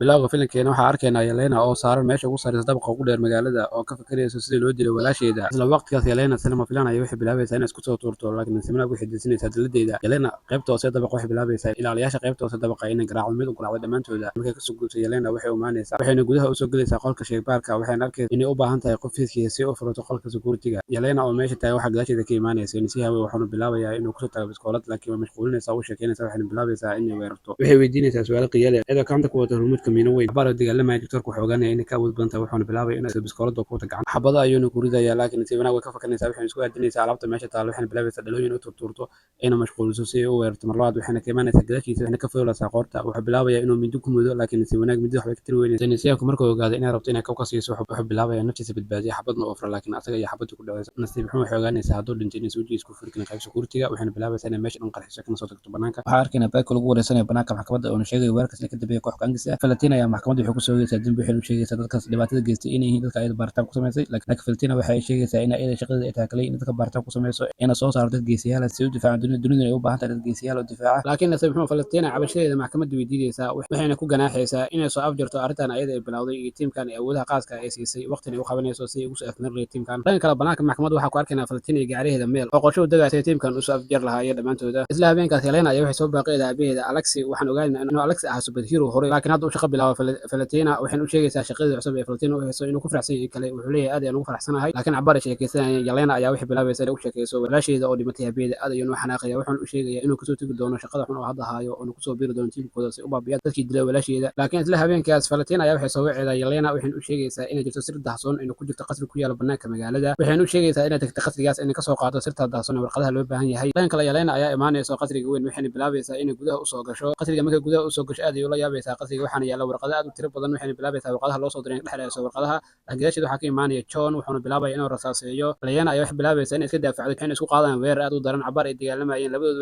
bilowga filimkeena waxaa arkaynaa Yelena oo saaran meesha ugu sarreysa dabaqa ugu dheer magaalada oo ka fikiraysa sidii loo dilay walaasheeda. Isla waqtigaas Yelena si lama filaan ah waxay bilaabaysaa inay isku soo tuurto, laakiin Simona waxay diidaysaa diladeeda. Yelena qaybta hoose dabaqa waxay bilaabaysaa ilaaliyaasha qaybta hoose dabaqa inay garaacdo mid u garaacdo dhammaantooda. Markay kasoo guurto Yelena waxay u imaanaysaa waxayna gudaha usoo gelaysaa qolka shaybaarka waxayna arkaysaa inay u baahan tahay qof fiidkiisa si u furato qolka security-ga. Yelena oo meesha taagan waxaa gadaasheeda ka imaanaysa si haween waxaanu bilaabayaa inuu kusoo tago biskoolad laakiin waa mashquulinaysaa u sheekeynaysaa waxayna bilaabaysaa inay weerarto. Waxay weydiinaysaa su'aalo qiyaali ah iyadoo gacanta ku wata hormuudka miino weyn. Dagaalamaya doctorku wuxuu ogaanaya inay ka awood badan tahay wuxuuna bilaabay inuu biskoolada ku wata gacan xabada ayuuna ku ridayaa laakiin Simona way ka fakanaysaa waxayna isku aadinaysaa alaabta meesha taalo waxayna bilaabaysaa dhalooyin u turturto ayna mashquuliso si ay u weerarto mar labaad waxayna ka imaanaysaa gadaashiisa waxayna ka fooleysaa qoorta wuxuu bilaabayaa inuu mindi ku mudo laakiin Simona mindi waxbay ka tiri weynaysaa nasiibku markuu ogaado inay rabto inay ka siiso wuxuu bilaabayaa naftiisa badbaadiya xabadna oo fura laakiin asaga iyo xabadii ku dhacaysa nasiib xun waxay ogaanaysaa hadduu dhintay inay suujiis ku furkin qayb security-ga waxayna bilaabaysaa inay meesha dhan qarxiso kana soo tagto banaanka waxaa arkaynaa Paco lagu wareysanayo banaanka maxkamadda oo sheegay weerarkaas ka dambeeyay koox gaangis ah Valentina ayaa maxkamadda wuxuu ku soo ogeysaa dambi waxay u sheegaysaa dadkaas dhibaatada geystay inay yihiin dadka ayada baaritaan ku sameysay laakiin Valentina waxay sheegaysaa in ayada shaqadeeda ay tahay kaliya in dadka baaritaan ku sameyso ina soo saaro dad geesiyaal ah si u difaacan dunida ay u baahan tahay dad geesiyaal oo difaaca laakiin nasiib xun Valentina cabashadeeda maxkamadda weydiinaysaa waxayna ku ganaaxaysaa inay soo afjarto arrintan ayada ay bilowday iyo tiimkan ay awoodaha qaaska ay siisay waqtina ay u qabanayso si ay ugu soo afmarlay tiimkan dhanka kale banaanka maxkamadda waxaa ku arkaynaa Valentina iyo gaariheeda meel oo qorsho u dagaasay tiimkan u soo afjar lahaayeen dhammaantooda isla habeenkaas Helena ayaa waxay soo baaqaydaa aabaheeda Alexi waxaan ogaanaynaa inuu Alexi ahaa superhero hore laakiin hadda uu shaqo bilaabo Valentina waxayna u sheegaysaa shaqadeeda cusub ee Valentina u hayso inuu ku faraxsan yahay kale wuxuu leeyahay aad ayaan ugu faraxsanahay laakiin cabaar ay sheekaysanayaan Yelena ayaa waxay bilaabaysaa inay u sheekayso walaasheeda oo dhimatay aabaheeda aad ayuu u xanaaqaya wuxuuna u sheegayaa inuu kasoo tegi doono shaqada xun oo hadda haayo oo kusoo biiri doono tiimkooda si u baabiyaan dadkii dilay walaasheeda laakiin isla habeenkaas Valentina ayaa waxay soo wacaydaa Yelena waxayna u sheegaysaa inay jirto sir dahsoon inay ku jirto qasri ku yaala banaanka magaalada waxayna u sheegaysaa inay tagto qasrigaas inay ka soo qaado sirta dahsoon ee warqadaha loo baahan yahay dhanka kale Yelena ayaa imaanaysa qasriga weyn waxayna bilaabaysaa inay gudaha u soo gasho qasriga markay gudaha u soo gasho aad ayay ula yaabaysaa qasriga waxaana yaala warqado aad u tiro badan waxayna bilaabaysaa warqadaha loo soo diray in dhexdeeda warqadaha gadaasheeda waxaa ka imaanaya John wuxuuna bilaabaya inuu rasaaseeyo Yelena ayaa wax bilaabaysa inay iska daafacdo waxayna isku qaadaan weerar aad u daran cabaar ay dagaalamayeen labadoodu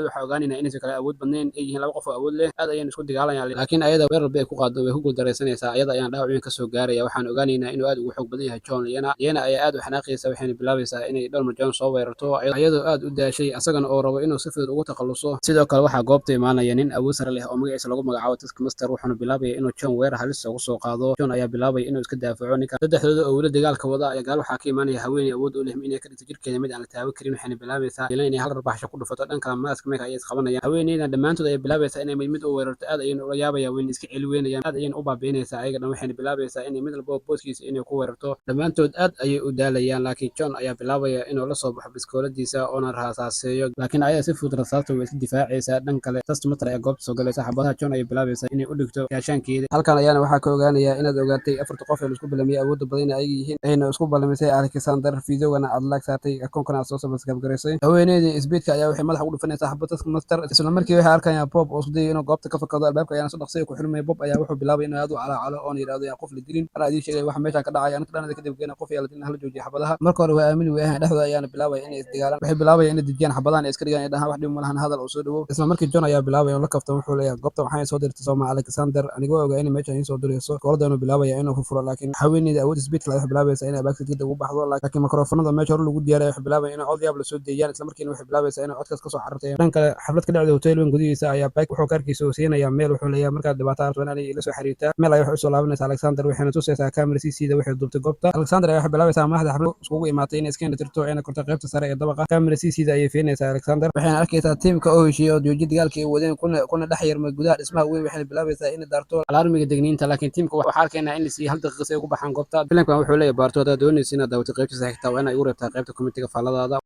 waxa ogaanayna inay kala awood badnayn ay yihiin laba qof oo awood leh aad ayay isku dagaalayaan laakiin ayada weerar bay ku qaado way ku guuldareysanaysaa ayada ayaan dhaawac weyn ka soo gaaraya waxaan ogaanaynaa inuu aad ugu xoog badan yahay John Yelena ayaa aad u xanaaqaysa waxayna bilaabaysaa inay Donald John soo weerarto ayadoo aad u daashay asagana oo rabo inuu si fudud ugu takhaluso sidoo kale waxaa goobta imaanaya nin awood sare leh oo magaciisa lagu magacaabo Taskmaster wuxuuna bilaabaya inuu John weerar halis ugu soo qaado John ayaa bilaabaya inuu iska daafaco ninka saddexdooda oo weli dagaalka wada ayaa gaal waxaa ka imaanaya haweeney awood u leh inay ka dhigto jirkeeda mid aan la taaban karin waxayna bilaabaysaa inay hal rabaaxsho ku dhufato dhanka maaska meesha ayay isqabanayaan haweeneydan dhammaantood ayay bilaabaysaa inay mid u weerarto aad ayayna ula yaabayaan weyn iska celi weynayaan aad ayayna u baabiinaysaa ayaga dhan waxayna bilaabaysaa inay mid walba booskiisa inay ku weerarto dhammaantood aad ayay u daalayaan laakiin John ayaa bilaabaya inuu la soo baxo biskooladiisa oona rasaaseeyo laakiin ayada si fudud rasaasta way iska difaacaysaa dhan kale Taskmaster ayaa goobta soo galaysa xabadaha John ayay bilaabaysaa inay u dhigto gaashaankeeda halkan ayaana waxaa ka ogaanayaa inaad ogaatay afarta qof ee la isku ballamiyay awoodda badan ay yihiin ayna isku ballamisay Alexander Fiidowgana aad laag saartay akoonkana aad soo sabasgabgaraysay haweeneydii isbiidka ayaa waxay madaxa ugu dhufanaysaa xabad Taskmaster isla markii waxay arkayaan Bob oo isku dayay inuu goobta ka fakado albaabka ayaana soo dhaqsay ku xirmay Bob ayaa wuxuu bilaabay inuu aad u calaacalo oo yiraahdo yaa qof la dilin ana idin sheegay waxa meesha ka dhacay aniga dhanada kadib geena qof yaa la dilin hal joojiyo xabadaha marka hore waa aamini weeyaan dhexdooda ayaana bilaabay inay isdagaalaan waxay bilaabayeen inay dejiyaan xabadahan iska dhigaan ay dhahaan wax dhib ma lahan hadal oo soo dhawo isla markii John ayaa bilaabay inuu la kafto wuxuu leeyahay goobta waxay soo dirtay Soomaa Alexander anigoo ogaa in meesha ay soo dirayso goordana bilaabaya inuu furo laakiin haweeneyda awood isbiidka waxay bilaabaysaa inay baagta dib ugu baxdo laakiin mikrofoonada meesha hore lagu diyaariyay waxay bilaabayaan inay cod yaab la soo deeyaan isla markiina waxay bilaabaysaa inay codkaas ka soo xartay dhanka xaflad ka dhacday hotel weyn gudihiisa ayaa Pac wuxuu kaarkiisa u siinayaa meel wuxuu leeyahay markaad dhibaato aragto inay ila soo xiriirtaa meel ay wax u soo laabanaysaa Alexander waxayna tusaysaa kamera CCTV waxay duubtay goobta Alexander ayaa waxay bilaabaysaa madaxda xaflad iskugu imaatay inay iska tirto ayna korto qaybta sare ee dabaqa kamera CCTV ayay fiinaysaa Alexander waxayna arkaysaa tiimka oo heshiiyay oo jooji dagaalkii ay wadeen kuna dhex yarmay gudaha dhismaha weyn waxayna bilaabaysaa inay daarto alarmiga degniinta laakiin tiimka waxa arkaynaa in la siiyay hal daqiiqo si ay ugu baxaan goobta filimkan wuxuu leeyahay baartooda doonaysa inaad daawatay qaybta saxiixta waa inay ugu reebtaa qaybta committee-ga faalladaada